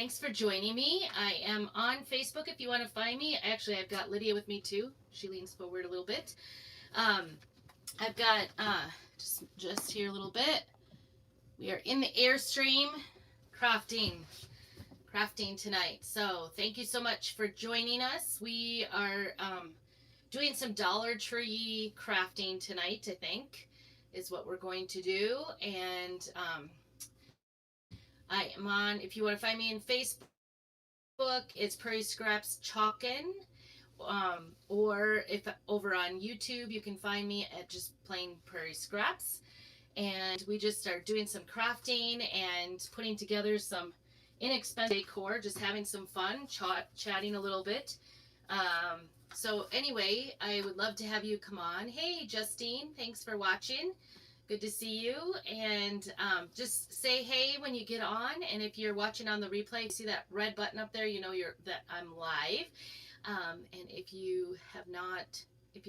thanks for joining me. I am on Facebook if you want to find me. Actually, I've got Lydia with me too. She leans forward a little bit. Um, I've got just here a little bit. We are in the Airstream crafting tonight. So thank you so much for joining us. We are doing some Dollar Tree crafting tonight. I think is what we're going to do, and I am on. If you want to find me in Facebook, it's Prairie Scraps Chalkin. Or if over on YouTube, you can find me at just plain Prairie Scraps. And we just are doing some crafting and putting together some inexpensive decor, just having some fun, chatting a little bit. So anyway, I would love to have you come on. Hey, Justine, thanks for watching. Good to see you. And just say hey when you get on. And if you're watching on the replay, you see that red button up there, you know that I'm live. And if you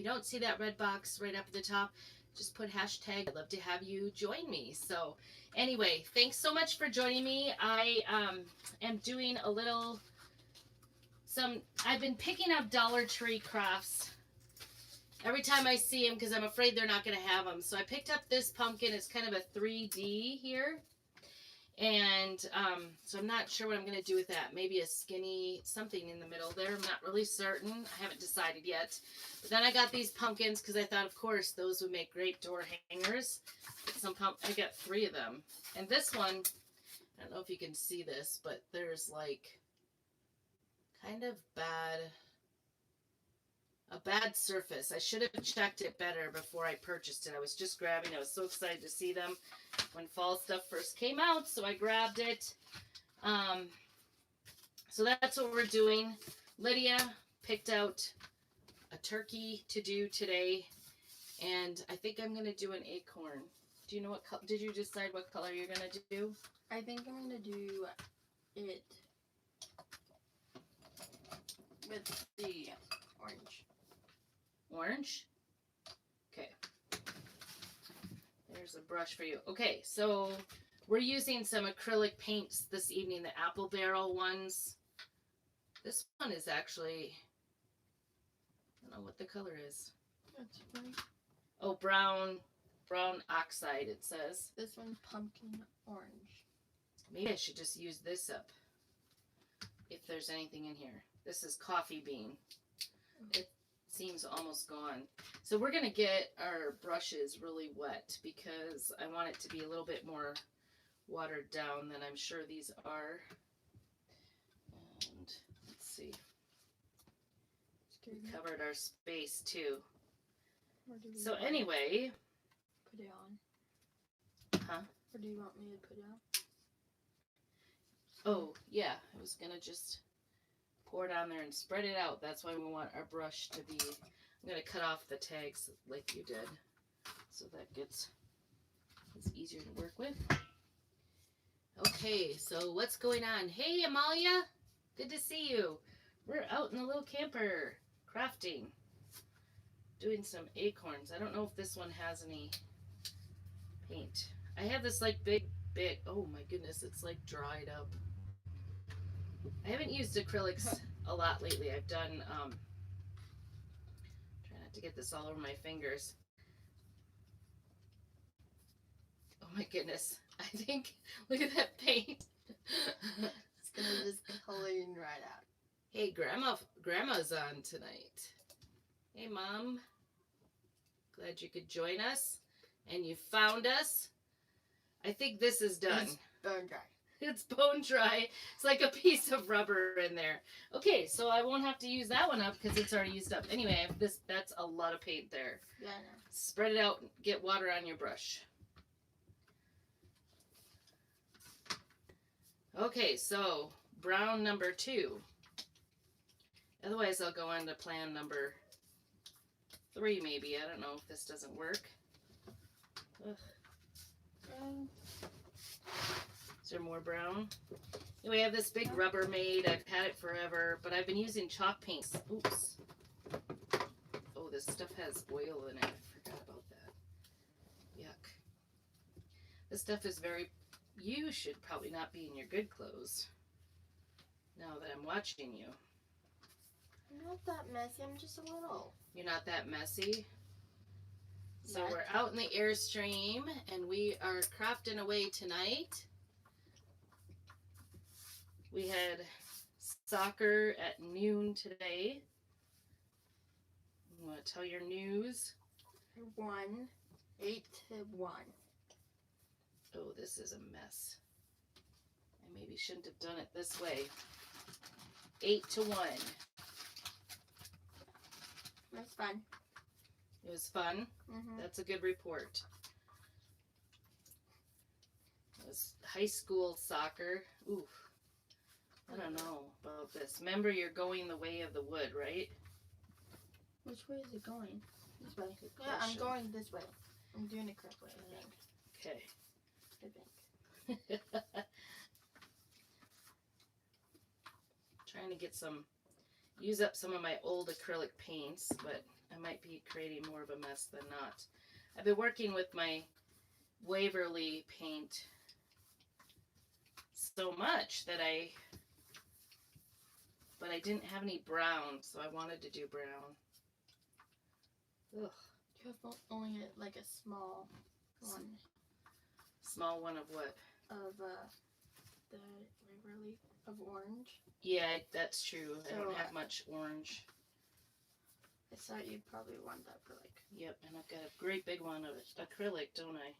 don't see that red box right up at the top, just put hashtag I'd love to have you join me. So anyway, thanks so much for joining me. I am doing I've been picking up Dollar Tree crafts every time I see them because I'm afraid they're not going to have them. So I picked up this pumpkin. It's kind of a 3D here. And so I'm not sure what I'm going to do with that. Maybe a skinny something in the middle there. I'm not really certain. I haven't decided yet. But then I got these pumpkins because I thought, of course, those would make great door hangers. I got 3 of them. And this one, I don't know if you can see this, but there's like kind of a bad surface. I should have checked it better before I purchased it. I was just grabbing. I was so excited to see them when fall stuff first came out, so I grabbed it. So that's what we're doing. Lydia picked out a turkey to do today, and I think I'm going to do an acorn. Do you know did you decide what color you're going to do? I think I'm going to do it with the orange. Orange? Okay. There's a brush for you. Okay, so we're using some acrylic paints this evening, the apple barrel ones. This one is actually, I don't know what the color is. That's right. Oh, brown oxide, it says. This one's pumpkin orange. Maybe I should just use this up if there's anything in here. This is coffee bean. It seems almost gone. So we're going to get our brushes really wet because I want it to be a little bit more watered down than I'm sure these are. And let's see. We covered our space too. So anyway. Put it on. Huh? Or do you want me to put it on? Oh, yeah. I was going to just pour it on there and spread it out. That's why we want our brush to be, I'm going to cut off the tags like you did. So that it's easier to work with. Okay, so what's going on? Hey, Amalia. Good to see you. We're out in the little camper crafting. Doing some acorns. I don't know if this one has any paint. I have this like big, oh my goodness, it's like dried up. I haven't used acrylics a lot lately. I've done, try not to get this all over my fingers. Oh my goodness. I think, look at that paint. It's going to just clean right out. Hey, Grandma's on tonight. Hey, Mom. Glad you could join us. And you found us. I think this is done. It's bone dry. It's bone dry. It's like a piece of rubber in there. Okay, so I won't have to use that one up because it's already used up. Anyway, that's a lot of paint there. Yeah, I know. Spread it out. Get water on your brush. Okay, so brown number 2. Otherwise, I'll go on to plan number 3 maybe. I don't know if this doesn't work. Ugh. Is there more brown? Anyway, I have this big Rubbermaid. I've had it forever, but I've been using chalk paints. Oops. Oh, this stuff has oil in it. I forgot about that. Yuck. This stuff is you should probably not be in your good clothes. I'm watching you. I'm not that messy. I'm just a little. You're not that messy. So Yet. we're out in the Airstream, and we are crafting away tonight. We had soccer at noon today. You want to tell your news? I won 8-1. Oh, this is a mess. I maybe shouldn't have done it this way. 8-1. That's fun. It was fun. Mm-hmm. That's a good report. It was high school soccer. Ooh, I don't know about this. Remember, you're going the way of the wood, right? Which way is it going? This way. Good Yeah, I'm question. going this way. I'm doing it correct way, I think. Okay. I think. Trying to get use up some of my old acrylic paints, but I might be creating more of a mess than not. I've been working with my Waverly paint so much that but I didn't have any brown, so I wanted to do brown. Ugh. You have only like a small one. Small one of what? Of the Waverly of orange. Yeah, that's true. I don't So, have much orange. I thought you'd probably want that for like. Yep, and I've got a great big one of acrylic, don't I?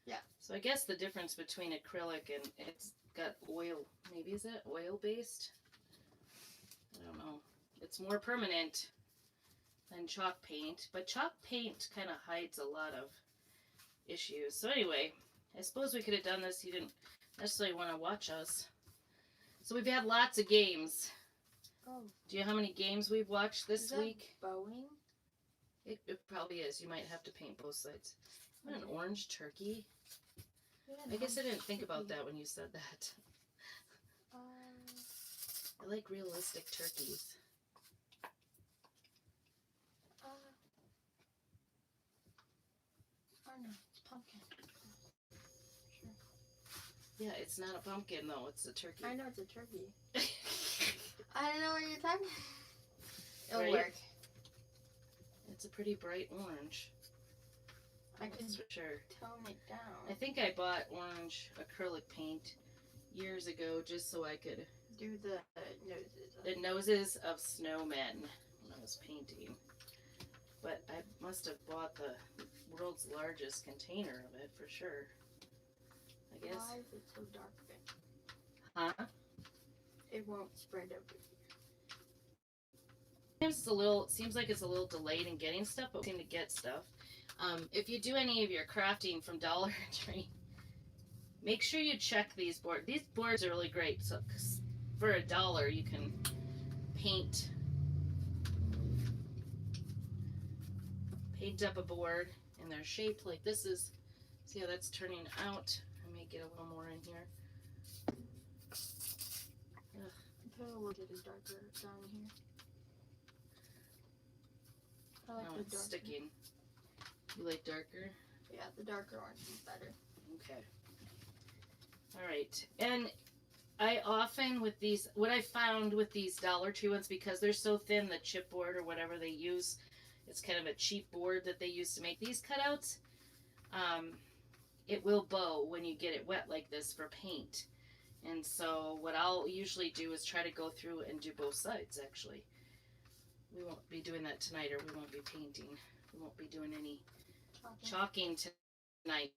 Yeah. So I guess the difference between acrylic and it's got oil, maybe is it oil based? I don't know. It's more permanent than chalk paint, but chalk paint kind of hides a lot of issues. So anyway, I suppose we could have done this. You didn't necessarily want to watch us. So we've had lots of games. Oh. Do you know how many games we've watched this week? Bowling? It probably is. You might have to paint both sides. What, an orange turkey? Yeah, I guess I didn't think about that when you said that. I like realistic turkeys. Oh no, it's pumpkin. Sure. Yeah, it's not a pumpkin though. It's a turkey. I know it's a turkey. I don't know what you're talking about. It'll Right? work. It's a pretty bright orange. I can That's for sure. tone it down. I think I bought orange acrylic paint years ago just so I could do the noses. the noses of snowmen when I was painting. But I must have bought the world's largest container of it for sure. I guess. Why is it so dark then? Huh? It won't spread over here. It seems like it's a little delayed in getting stuff, but we seem to get stuff. If you do any of your crafting from Dollar Tree, make sure you check these boards. These boards are really great. So for $1, you can paint up a board, and they're shaped like this is. See how that's turning out? I may get a little more in here. Put a little bit of darker down here. I like Oh, the it's darker. sticking. You like darker? Yeah, the darker orange is better. Okay. All right. And I often with these, what I found with these Dollar Tree ones, because they're so thin, the chipboard or whatever they use, it's kind of a cheap board that they use to make these cutouts. It will bow when you get it wet like this for paint. And so what I'll usually do is try to go through and do both sides actually. We won't be doing that tonight, or we won't be painting. We won't be doing any chalking tonight.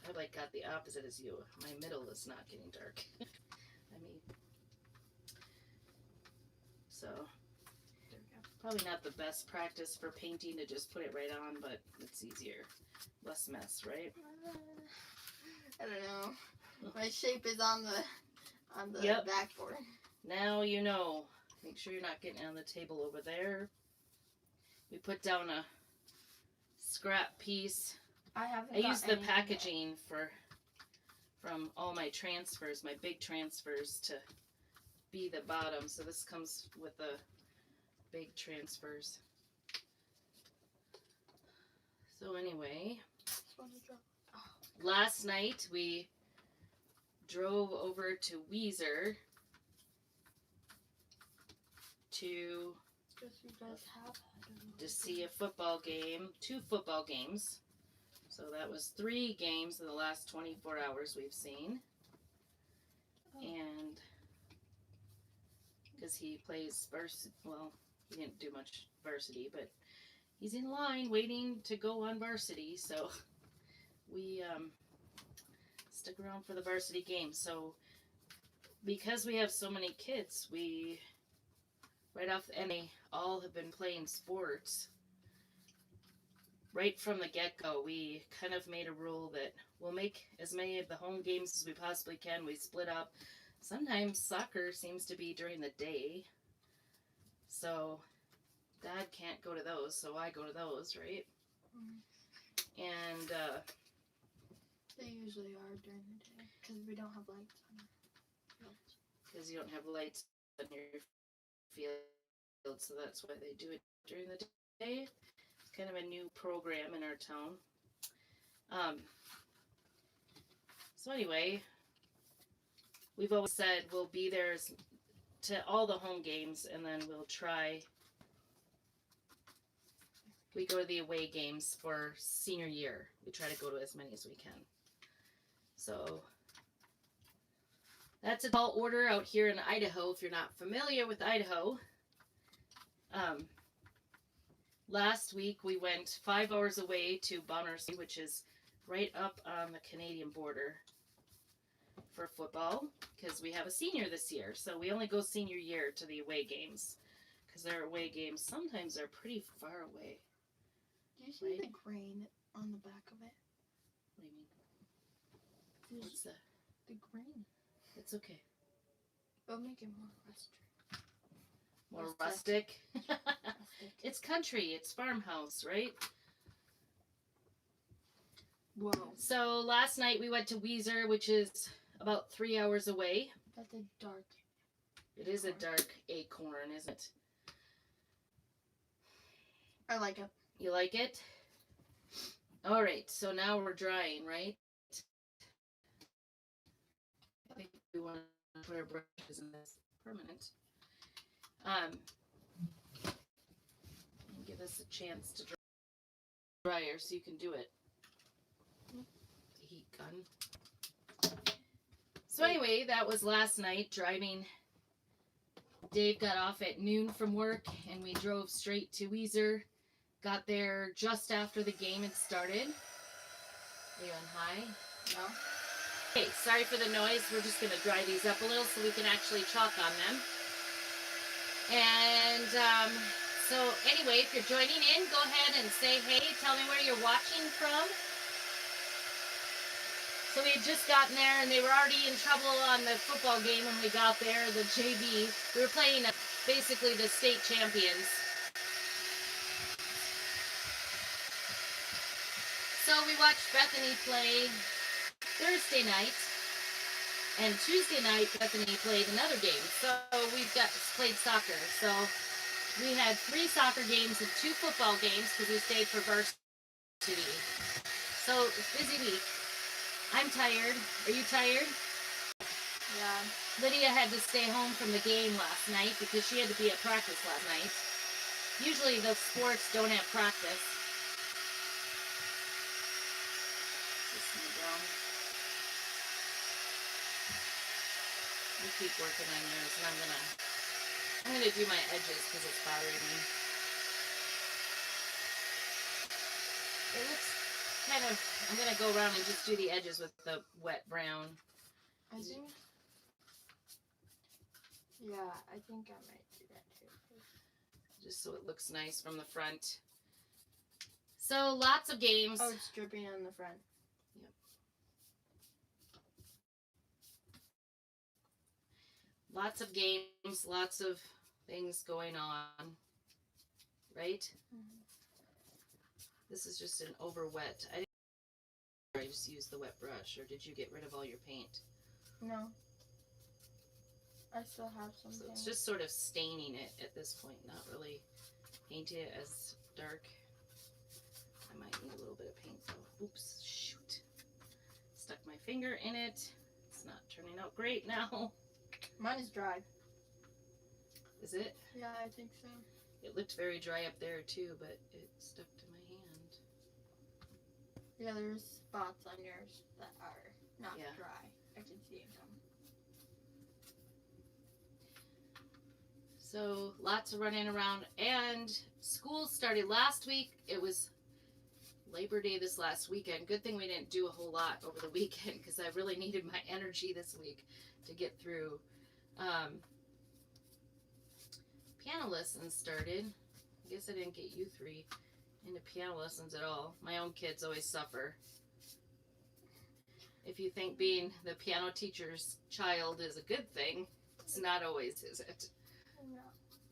I like got the opposite as you. My middle is not getting dark. I mean, so probably not the best practice for painting to just put it right on, but it's easier, less mess, right? I don't know. My shape is on the Yep. backboard. Now you know. Make sure you're not getting on the table over there. We put down a scrap piece. I use the packaging from all my transfers, my big transfers, to be the bottom. So this comes with the big transfers. So anyway, last night we drove over to Weezer to see a football game, 2 football games. So that was 3 games in the last 24 hours we've seen. Oh. And because he plays varsity, well, he didn't do much varsity, but he's in line waiting to go on varsity. So we stick around for the varsity game. So because we have so many kids, we and they all have been playing sports. Right from the get-go, we kind of made a rule that we'll make as many of the home games as we possibly can. We split up. Sometimes soccer seems to be during the day. So Dad can't go to those, so I go to those, right? Mm-hmm. And they usually are during the day because we don't have lights on. Because you don't have lights on your field, so that's why they do it during the day. It's kind of a new program in our town. So anyway, we've always said we'll be there to all the home games, and then we'll try. We go to the away games for senior year. We try to go to as many as we can. So that's a tall order out here in Idaho, if you're not familiar with Idaho. Last week we went 5 hours away to Bonner's, which is right up on the Canadian border, for football, because we have a senior this year. So we only go senior year to the away games, because their away games sometimes are pretty far away. Do you see the grain on the back of it? What do you mean? What's that? The grain. It's okay. It'll make it more rustic. More rustic? It's country. It's farmhouse, right? Whoa. So last night we went to Weezer, which is about 3 hours away. That's a dark. It is a dark acorn, isn't it? I like it. You like it? All right. So now we're drying, right? I think we want to put our brushes in this permanent. And give us a chance to dryer so you can do it. The heat gun. So anyway, that was last night driving. Dave got off at noon from work and we drove straight to Weezer. Got there just after the game had started. Are you on high? No. Okay, sorry for the noise. We're just going to dry these up a little so we can actually chalk on them. And so anyway, if you're joining in, go ahead and say hey. Tell me where you're watching from. So we had just gotten there and they were already in trouble on the football game when we got there, the JV. We were playing basically the state champions. So we watched Bethany play Thursday night. And Tuesday night, Bethany played another game. So we've played soccer. So we had 3 soccer games and 2 football games because we stayed for varsity. So busy week. I'm tired. Are you tired? Yeah. Lydia had to stay home from the game last night because she had to be at practice last night. Usually the sports don't have practice. You keep working on yours, and I'm gonna do my edges because it's bothering me. It looks kind of. I'm gonna go around and just do the edges with the wet brown. I think. Yeah, I think I might do that too. Just so it looks nice from the front. So lots of games. Oh, it's dripping on the front. Yep. Lots of games, lots of things going on, right? Mm-hmm. This is just an over wet. I just used the wet brush, or did you get rid of all your paint? No. I still have some. So it's just sort of staining it at this point, not really painting it as dark. I might need a little bit of paint though. Oops, shoot. Stuck my finger in it. It's not turning out great now. Mine is dry. Is it? Yeah, I think so. It looked very dry up there too, but it stuck to my hand. Yeah, there's spots on yours that are not Yeah. dry. I can see them. So lots of running around, and school started last week. It was Labor Day this last weekend. Good thing we didn't do a whole lot over the weekend because I really needed my energy this week to get through. Piano lessons started. I guess I didn't get you three into piano lessons at all. My own kids always suffer. If you think being the piano teacher's child is a good thing, it's not always, is it? No.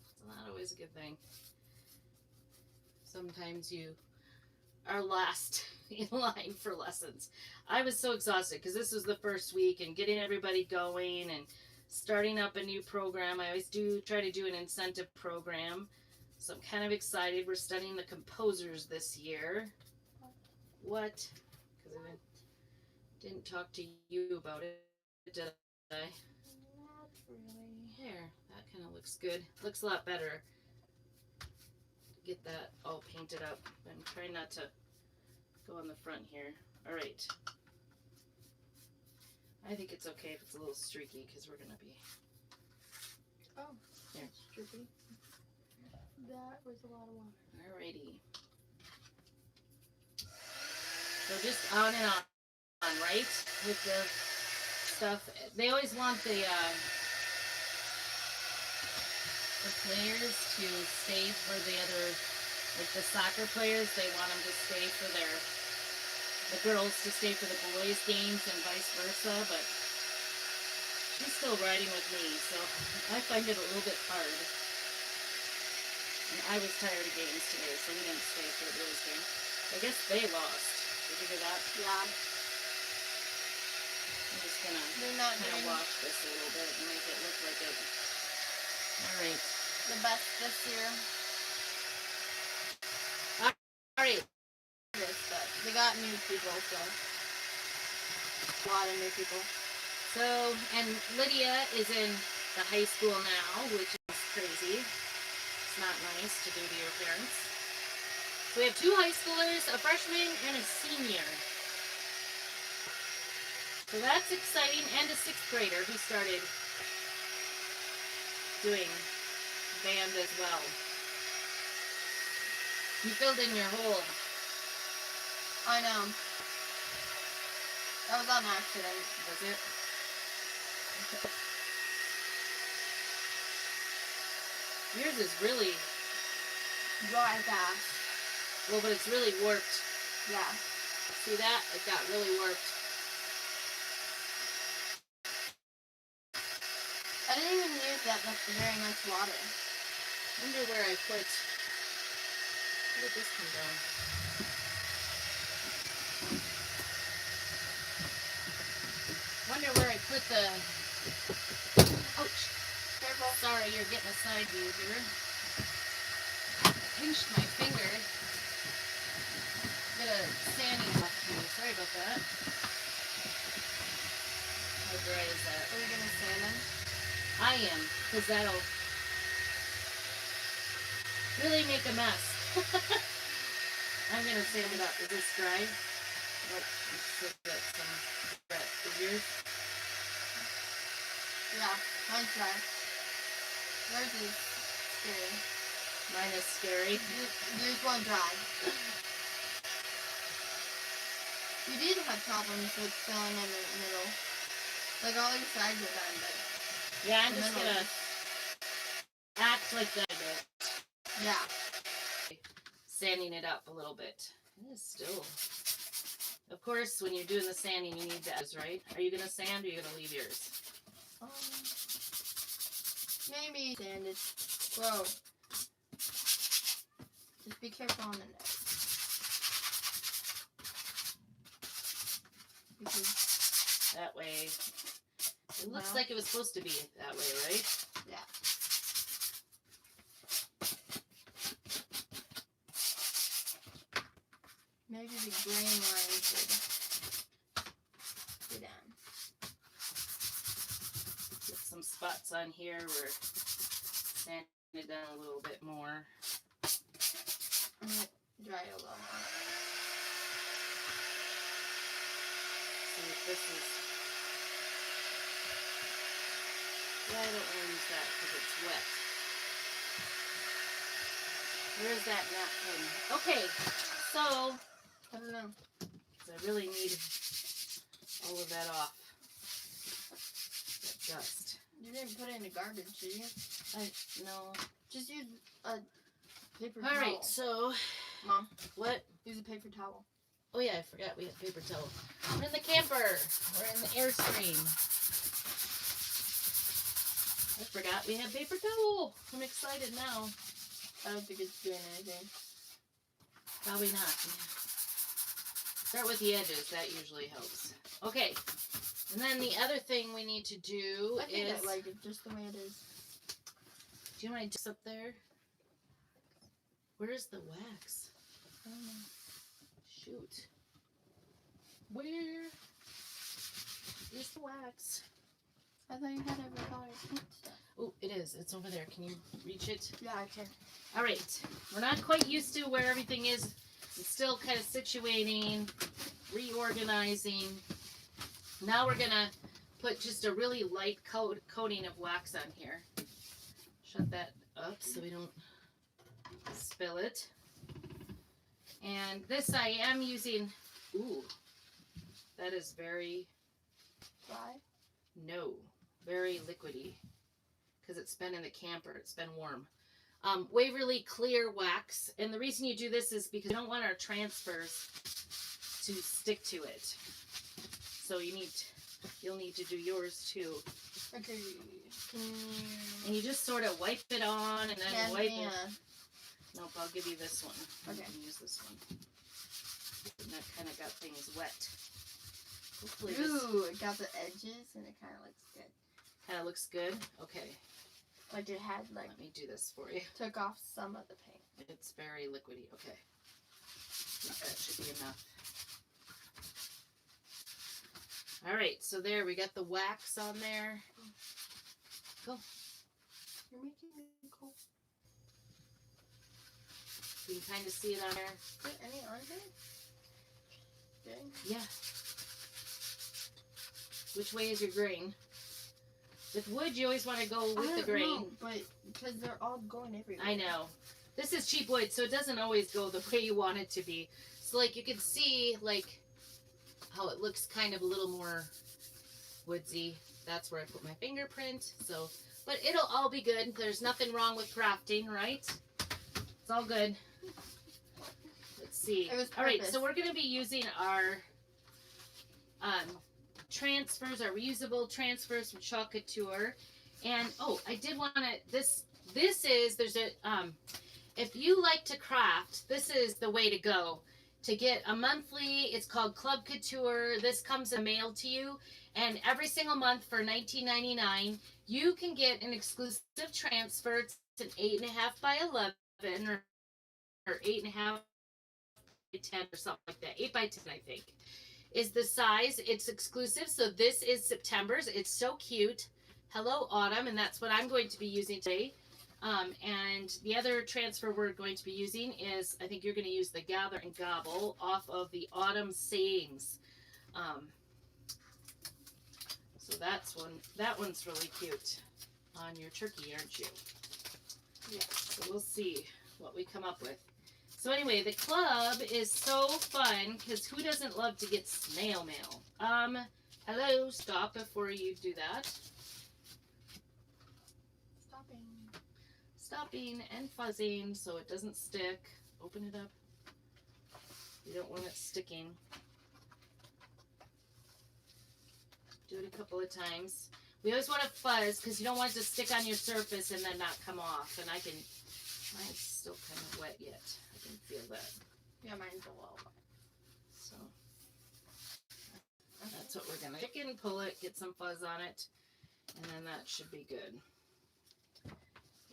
It's not always a good thing. Sometimes you are last in line for lessons. I was so exhausted because this was the first week and getting everybody going and starting up a new program. I always try to do an incentive program. So I'm kind of excited. We're studying the composers this year. What? Because I didn't talk to you about it, did I? Not really. There, that kind of looks good. Looks a lot better. Get that all painted up. I'm trying not to go on the front here. All right. I think it's okay if it's a little streaky because we're going to be... Oh, there. that's drippy. That was a lot of water. Alrighty. So just on and on, right? With the stuff. They always want the players to stay for the other, like the soccer players, they want them to stay for the girls to stay for the boys' games and vice versa, but she's still riding with me, so I find it a little bit hard. And I was tired of games today, so we didn't stay for the boys' game. I guess they lost. Did you hear that? Yeah. I'm just gonna They're not kind of doing wash this a little bit and make it look like it. Alright. the best this year. Alright. This, but they got new people, so a lot of new people. So, and Lydia is in the high school now, which is crazy. It's not nice to do to your parents. So we have 2 high schoolers, a freshman and a senior. So that's exciting, and a 6th grader who started doing band as well. You filled in your hole. I know. That was on accident. Was it? Yours is really, Dry fast. well, but it's really warped. Yeah. See that? It got really warped. I didn't even use that very much water. Wonder where I put. Where did this come down? Wonder where I put the. Ouch! Careful. Sorry, you're getting a side view here. I pinched my finger. Get a sanding left to me. Sorry about that. How dry is that? Are you gonna sand them? I am, because that'll really make a mess. I'm going to sand it up. Is this dry? Nope. Let's still get some wet. Is yours? Yeah, mine's dry. Yours is scary. Mine is scary. Yours won't dry. You did have problems with filling in the middle. Like all your sides are done, but Yeah, I'm the just middle going to is- act like that a bit. yeah. Sanding it up a little bit. It is still. Of course, when you're doing the sanding, you need that, right? Are you going to sand or are you going to leave yours? Maybe sanded. Whoa. Just be careful on the neck. Because, That way. It looks No. like it was supposed to be that way, right? yeah. Maybe the grain line should go down. some spots on here. We're sanding it down a little bit more. I'm gonna dry it a little more. See if this is. Yeah, I don't want to use that because it's wet. Where's that napkin? Okay, so I don't know. I really need all of that off. That dust. You didn't put it in the garbage, did you? No. Just use a paper towel. All right, so Mom, what? use a paper towel. Oh yeah, I forgot we have paper towel. We're in the camper. We're in the Airstream. I forgot we have paper towel. I'm excited now. I don't think it's doing anything. Probably not. Start with the edges. That usually helps. Okay. And then the other thing we need to do I think is... I like it just the way it is. Do you want to just up there? Where's the wax? I don't know. Shoot. Where is the wax? I thought you had every color paint stuff. Oh, it is. It's over there. Can you reach it? Yeah, I can. All right. We're not quite used to where everything is. It's still kind of situating, reorganizing. Now we're going to put just a really light coating of wax on here. Shut that up so we don't spill it. And this I am using, ooh, that is very, Dry? no, very liquidy. Because it's been in the camper, it's been warm. Waverly Clear Wax. And the reason you do this is because we don't want our transfers to stick to it. So you'll need to do yours too. Okay. Can you... And you just sort of wipe it on and then Hand wipe me it. Nope, I'll give you this one. Okay. You can use this one. And that kind of got things wet. Hopefully Ooh, it got the edges and it kind of looks good. kind of looks good. Okay, Like it had, like, let me do this for you. took off some of the paint. It's very liquidy. Okay. I think that should be enough. All right, so there, we got the wax on there. Go. You're making me cold. You can kind of see it on there. Is there any on here? Good. Yeah. Which way is your grain? With wood, you always want to go with the grain. Know, but because they're all going everywhere. I know. This is cheap wood, so it doesn't always go the way you want it to be. So, like, you can see, like, how it looks kind of a little more woodsy. That's where I put my fingerprint. So, but it'll all be good. There's nothing wrong with crafting, right? It's all good. Let's see. It was all right, purpose. so we're going to be using our transfers, our reusable transfers from Chalk Couture. And, oh, I did want to, there's a, if you like to craft, this is the way to go. To get a monthly, it's called Club Couture. This comes in the mail to you. And every single month for $19.99, you can get an exclusive transfer. It's an 8.5 by 11 or 8.5 by 10 or something like that. 8 by 10, I think, is the size. It's exclusive. So this is September's. It's so cute. Hello, Autumn. And that's what I'm going to be using today. And the other transfer we're going to be using is, I think you're going to use the Gather and Gobble off of the Autumn Sayings. So that one's really cute on your turkey, aren't you? Yeah. So we'll see what we come up with. So anyway, the club is so fun because who doesn't love to get snail mail? Hello, stop before you do that. Stopping and fuzzing so it doesn't stick. Open it up. You don't want it sticking. Do it a couple of times. We always want to fuzz because you don't want it to stick on your surface and then not come off. And mine's still kind of wet yet. I can feel that. Yeah, mine's a little wet. So that's what we're gonna stick it and pull it, get some fuzz on it, and then that should be good.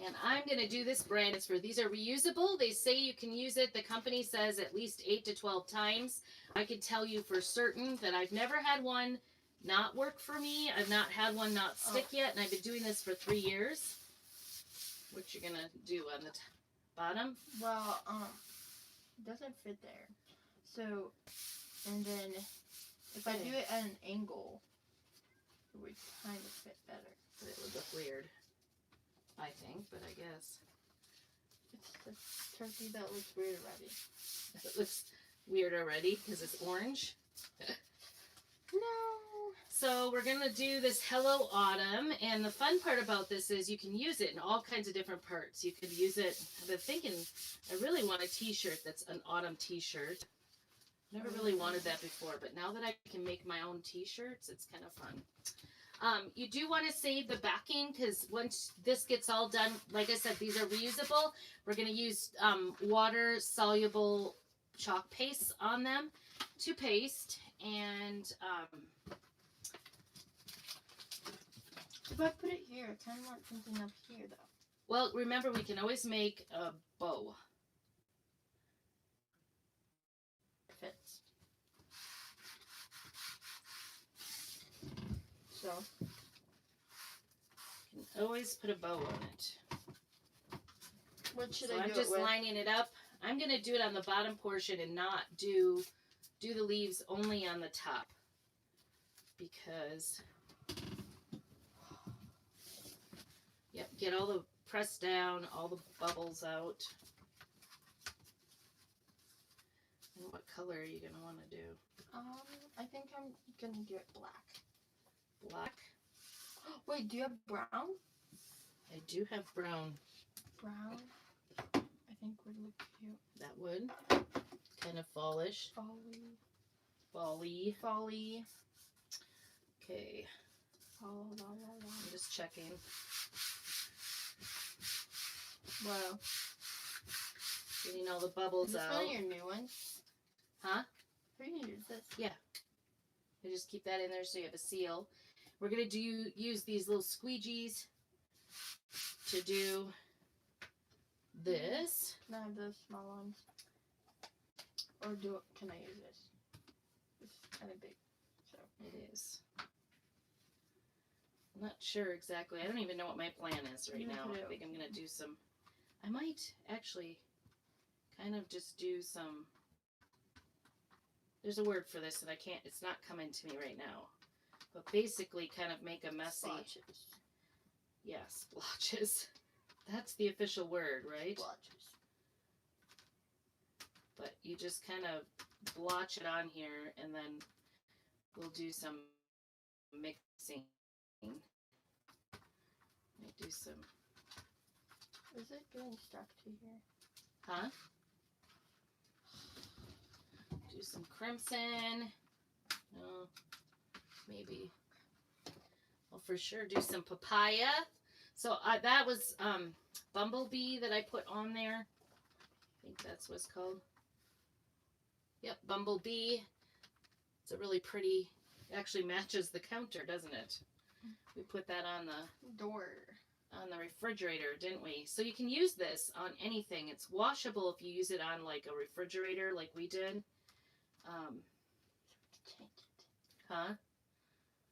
And I'm going to do this brand. These are reusable. They say you can use it. The company says at least 8 to 12 times. I can tell you for certain that I've never had one not work for me. I've not had one not stick yet, and I've been doing this for 3 years. What you're gonna do on the bottom? Well, it doesn't fit there. So, and then if I do it at an angle, it would kind of fit better. But it would look weird, I think, but I guess. It's the turkey that looks weird already. It looks weird already because it's orange. No. So we're going to do this Hello Autumn, and the fun part about this is you can use it in all kinds of different parts. You could use it, I've been thinking, I really want a t-shirt that's an autumn t-shirt. Never really wanted that before, but now that I can make my own t-shirts, it's kind of fun. You do want to save the backing because once this gets all done, like I said, these are reusable. We're going to use water-soluble chalk paste on them to paste. And if I put it here, I kind of want something up here, though. Well, remember, we can always make a bow. Fits. So, You can always put a bow on it. what should So I do I'm just it with? lining it up. I'm going to do it on the bottom portion and not do the leaves only on the top. Because, yep, get all the, press down, all the bubbles out. And what color are you going to want to do? I think I'm gonna do it black. Black? Wait, do you have brown? I do have brown. Brown, I think would look cute. That would. Kind of fallish. Folly. Folly. Okay. Oh, la, la, la. I'm just checking. Wow. Getting all the Is bubbles this out. one of your new ones? Huh? How are you gonna use this? I just keep that in there so you have a seal. We're going to use these little squeegees to do this. Can I have those small ones? Or can I use this? It's kind of big. So It is. I'm not sure exactly. I don't even know what my plan is right now. I think I'm going to do some... I might actually kind of just do some... There's a word for this and I can't... It's not coming to me right now. But basically kind of make a messy... Splotches. Yeah, splotches. That's the official word, right? Splotches. But you just kind of blotch it on here and then we'll do some mixing. Do some... Is it getting stuck to here? Huh? Do some crimson. No, maybe. I'll for sure do some papaya. So that was Bumblebee that I put on there. I think that's what it's called. Yep, Bumblebee. It's a really pretty, it actually matches the counter, doesn't it? We put that on the door. On the refrigerator, didn't we? So you can use this on anything. It's washable if you use it on like a refrigerator like we did. Change it. Huh?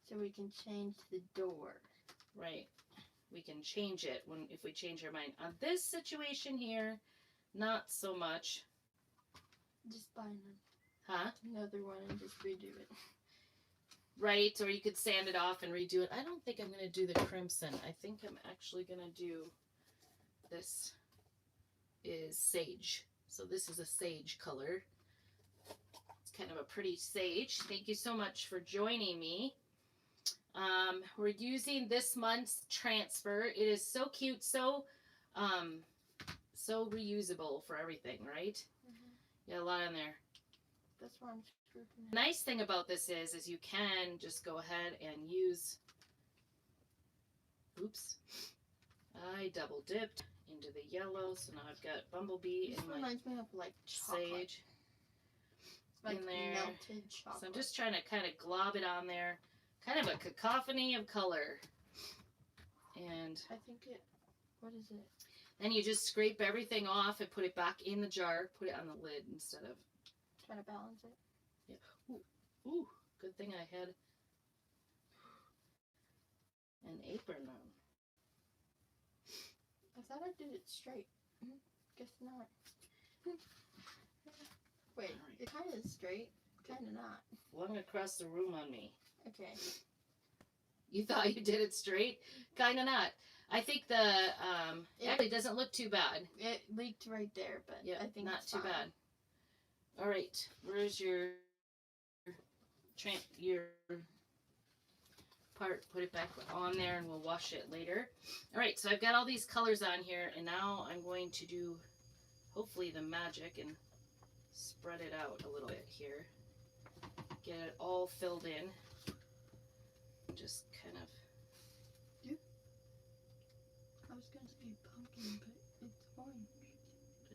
So we can change the door. Right. We can change it if we change our mind. On this situation here, not so much. Just buy another one and just redo it. Right, or you could sand it off and redo it. I don't think I'm going to do the crimson. I think I'm actually going to do, this is sage. So this is a sage color. It's kind of a pretty sage. Thank you so much for joining me. We're using this month's transfer. It is so cute, so reusable for everything, right? Mm-hmm. Yeah, a lot in there. This one's screwed in. The nice thing about this is you can just go ahead and use, oops, I double dipped into the yellow, so now I've got Bumblebee This and my reminds me of like chocolate. sage Like in there. melted chocolate. So I'm just trying to kind of glob it on there. Kind of a cacophony of color. And I think what is it? then you just scrape everything off and put it back in the jar. Put it on the lid instead of... Try to balance it. Yeah. Ooh, good thing I had apron on. I thought I did it straight. Guess not. Wait, Right. it kind of is straight, kind of not. Flung across the room on me. Okay. You thought you did it straight? Kind of not. I think the actually doesn't look too bad. It leaked right there, but Yeah, I think not it's too fine. bad. All right, where's your part? Put it back on there, and we'll wash it later. All right, so I've got all these colors on here, and now I'm going to do hopefully the magic and spread it out a little bit here. Get it all filled in. Just kind of. I was gonna say pumpkin, but it's orange.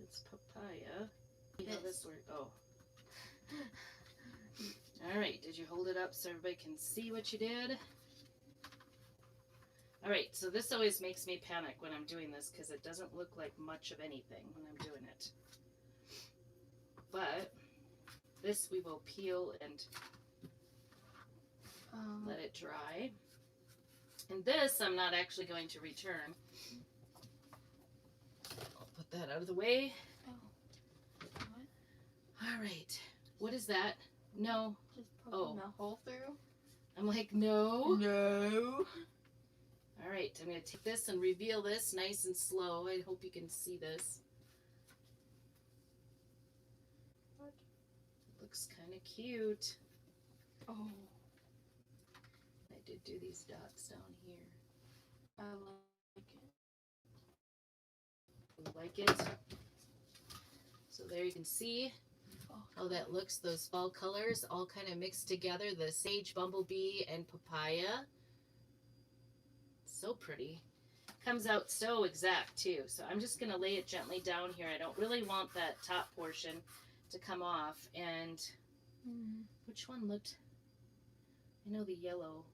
It's papaya. See how Yes. this works? Oh. All right, did you hold it up so everybody can see what you did? All right, so this always makes me panic when I'm doing this because it doesn't look like much of anything when I'm doing it. But this we will peel and let it dry. And this I'm not actually going to return. I'll put that out of the way. Oh. What? All right, what is that? No. Just poking the hole through? I'm like, no. No. All right, I'm going to take this and reveal this nice and slow. I hope you can see this. What? Looks kind of cute. Oh. I did do these dots down here. I like it. You like it? So there you can see how that looks. Those fall colors all kind of mixed together. The sage, bumblebee, and papaya. So pretty. Comes out so exact too. So I'm just going to lay it gently down here. I don't really want that top portion to come off. And which one looked? I know the yellow.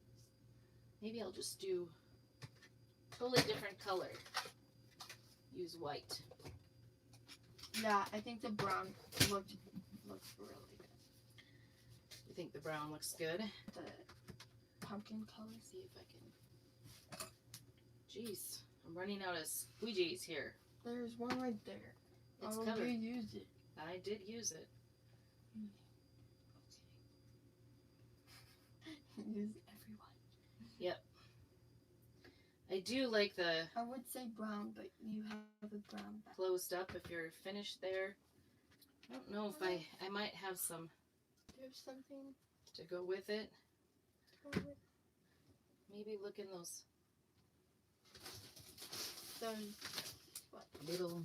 Maybe I'll just do totally different color. Use white. Yeah, I think the brown looks really good. You think the brown looks good? The pumpkin color. See if I can. Jeez, I'm running out of squeegees here. There's one right there. It's oh, covered. you used it. I did use it. Use everyone. Yep. I do like the I would say brown, but you have a brown back. closed up if you're finished there. I don't know if I might have some There's something. to go with it. Those. Maybe look in those What? little.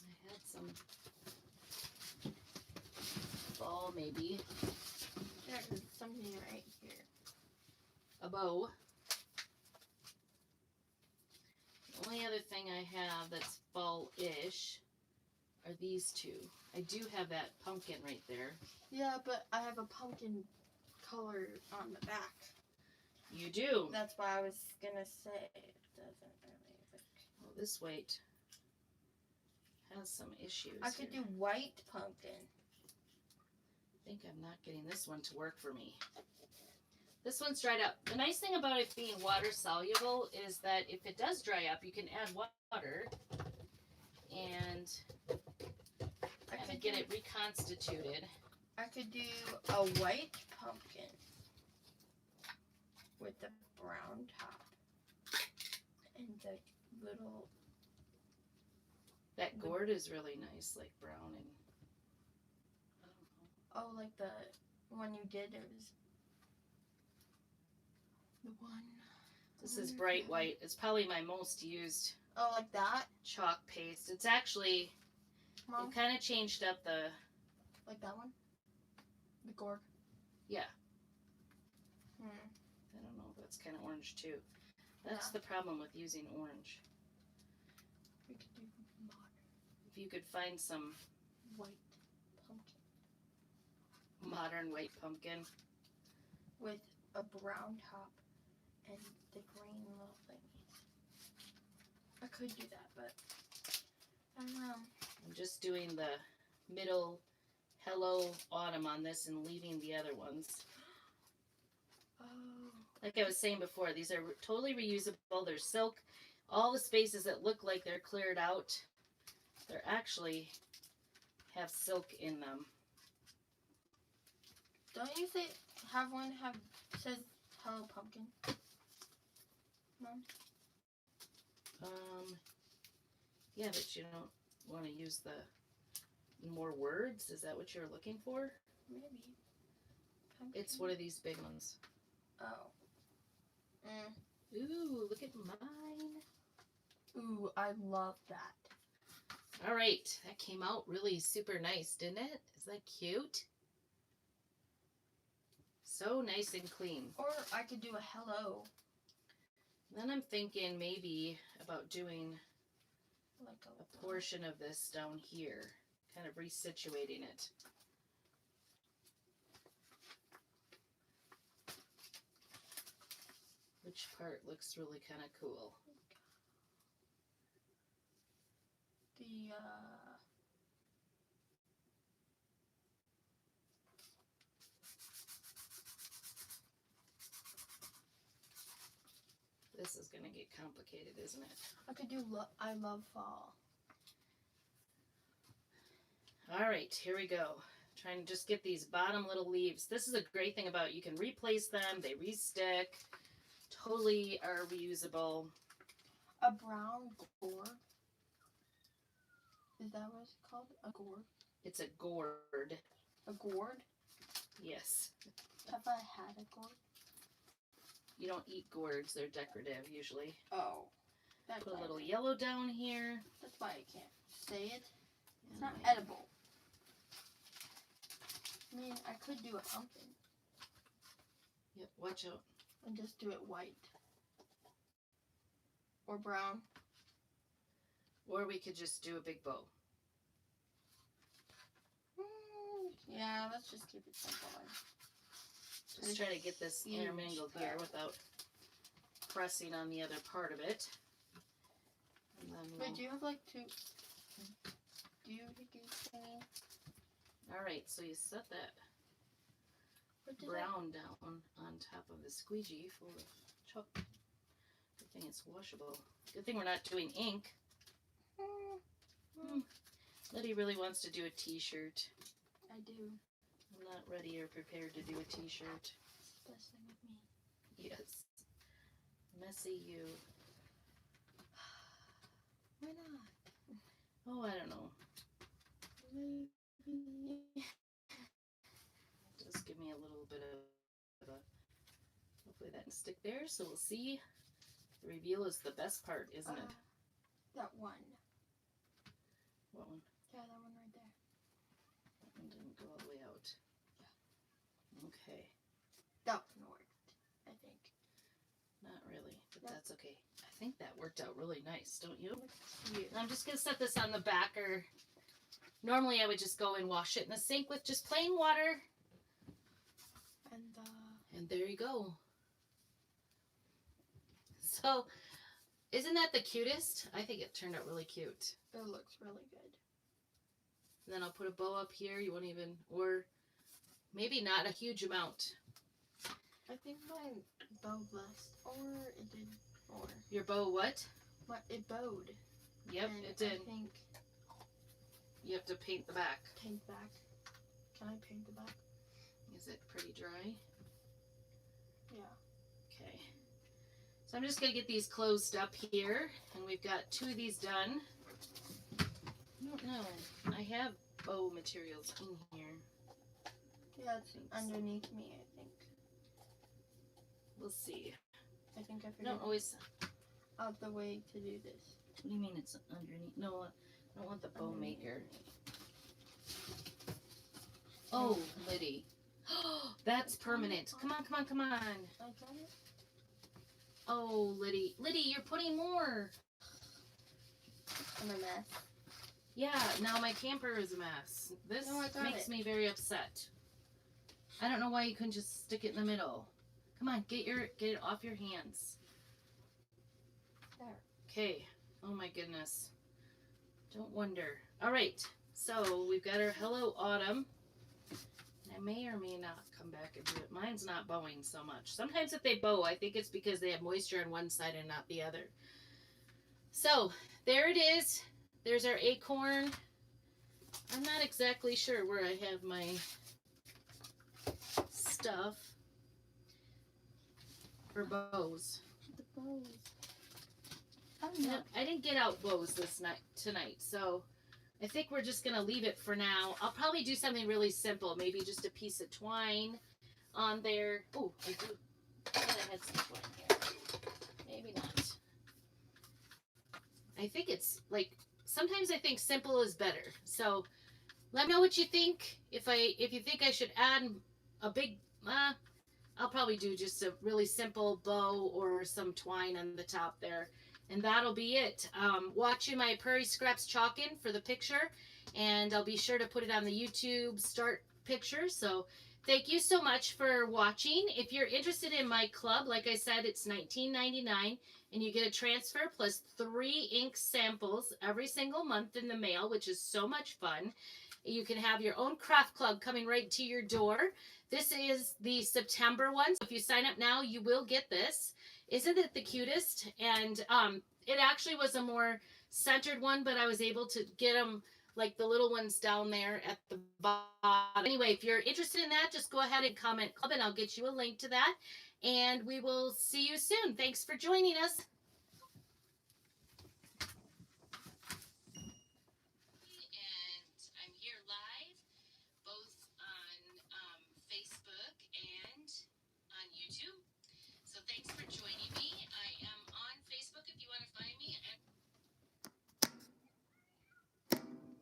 I had some ball maybe. There's something right here. A bow. The only other thing I have that's fall-ish are these two. I do have that pumpkin right there. Yeah, but I have a pumpkin color on the back. You do. That's why I was gonna say it doesn't really look. Well, this white has some issues. I could here. do white pumpkin. I think I'm not getting this one to work for me. This one's dried up. The nice thing about it being water soluble is that if it does dry up, you can add water and kind of get it reconstituted. I could do a white pumpkin with the brown top and the little. That gourd is really nice, like brown and. I don't know. Oh, like the one you did. It was the one. This is bright white. It's probably my most used Oh, like that? chalk paste. It's actually, Mom, it kind of changed up the, like that one? The gourd? yeah. Hmm. I don't know, that's kind of orange too. That's Yeah. the problem with using orange. We could do modern If you could find some white pumpkin modern white pumpkin. with a brown top and the green little thingies. I could do that, but I don't know. I'm just doing the middle Hello Autumn on this and leaving the other ones. Oh. Like I was saying before, these are totally reusable. They're silk. All the spaces that look like they're cleared out, they're actually have silk in them. Don't you say have one have says Hello Pumpkin? Mom? Yeah, but you don't want to use the more words. Is that what you're looking for? Maybe. Pumpkin. It's one of these big ones. Oh. Ooh, look at mine. Ooh, I love that. All right, that came out really super nice, didn't it? Is that cute? So nice and clean. Or I could do a hello. Then I'm thinking maybe about doing Like a portion of this down here, kind of resituating it. Which part looks really kind of cool? The This is going to get complicated, isn't it? I could do I love fall. All right, here we go. Trying to just get these bottom little leaves. This is a great thing about it. You can replace them. They restick. Totally are reusable. A brown gourd. Is that what it's called? A gourd? It's a gourd. A gourd? Yes. Have I had a gourd? You don't eat gourds. They're decorative usually. Oh. That's Put a little why yellow down here. That's why I can't say it. It's not my- edible. I mean, I could do a pumpkin Yep, watch out. and just do it white. Or brown. Or we could just do a big bow. Yeah, let's just keep it simple. Just try to get this Huge intermingled here without pressing on the other part of it. And then Wait, do you have like two? Do you thingy? all right, so you set that What did brown down on top of the squeegee full of chalk. Good thing it's washable. Good thing we're not doing ink. Letty really wants to do a t-shirt. I do. I'm not ready or prepared to do a t-shirt. Especially with me. Yes. Messy you. Why not? Oh, I don't know. Just give me a little bit of a... Hopefully that can stick there, so we'll see. The reveal is the best part, isn't it? That one. What one? Yeah, that one right there. That one didn't go all the way out. Okay. That one worked, I think. Not really, but Yeah. that's okay. I think that worked out really nice, don't you? Cute. I'm just going to set this on the backer. Normally I would just go and wash it in the sink with just plain water. And there you go. So, isn't that the cutest? I think it turned out really cute. It looks really good. And then I'll put a bow up here. You won't even, or maybe not a huge amount. I think my bow blessed, or it did more. Your bow what? But it bowed. Yep, And it did. I think You have to paint the back. paint back. Can I paint the back? Is it pretty dry? Yeah. Okay. So I'm just going to get these closed up here. And we've got 2 of these done. I don't know. I have bow materials in here. Yeah, it's underneath me, I think. We'll see. I think I I figured don't always... out the way to do this. What do you mean it's underneath? No, I don't want the bow maker. Oh, Liddy. That's permanent. Come on, come on, come on. I got it? Oh, Liddy. Liddy, you're putting more. I'm a mess. Yeah, now my camper is a mess. This No, I got makes it. me very upset. I don't know why you couldn't just stick it in the middle. Come on, get it off your hands. There. Okay. Oh my goodness. Don't wonder. All right. So we've got our Hello Autumn. I may or may not come back and do it. Mine's not bowing so much. Sometimes if they bow, I think it's because they have moisture on one side and not the other. So there it is. There's our acorn. I'm not exactly sure where I have my stuff for bows. The bows. I didn't get out bows tonight, so I think we're just gonna leave it for now. I'll probably do something really simple, maybe just a piece of twine on there. Oh, I do. I thought I had some twine here. Maybe not. I think it's like sometimes I think simple is better. So let me know what you think. If you think I should add a big, I'll probably do just a really simple bow or some twine on the top there. And that'll be it. Watching my Prairie Scraps chalk-in for the picture. And I'll be sure to put it on the YouTube start picture. So thank you so much for watching. If you're interested in my club, like I said, it's $19.99. And you get a transfer plus 3 ink samples every single month in the mail, which is so much fun. You can have your own craft club coming right to your door. This is the September one. So if you sign up now, you will get this. Isn't it the cutest? And it actually was a more centered one, but I was able to get them like the little ones down there at the bottom. Anyway, if you're interested in that, just go ahead and comment club and I'll get you a link to that. And we will see you soon. Thanks for joining us.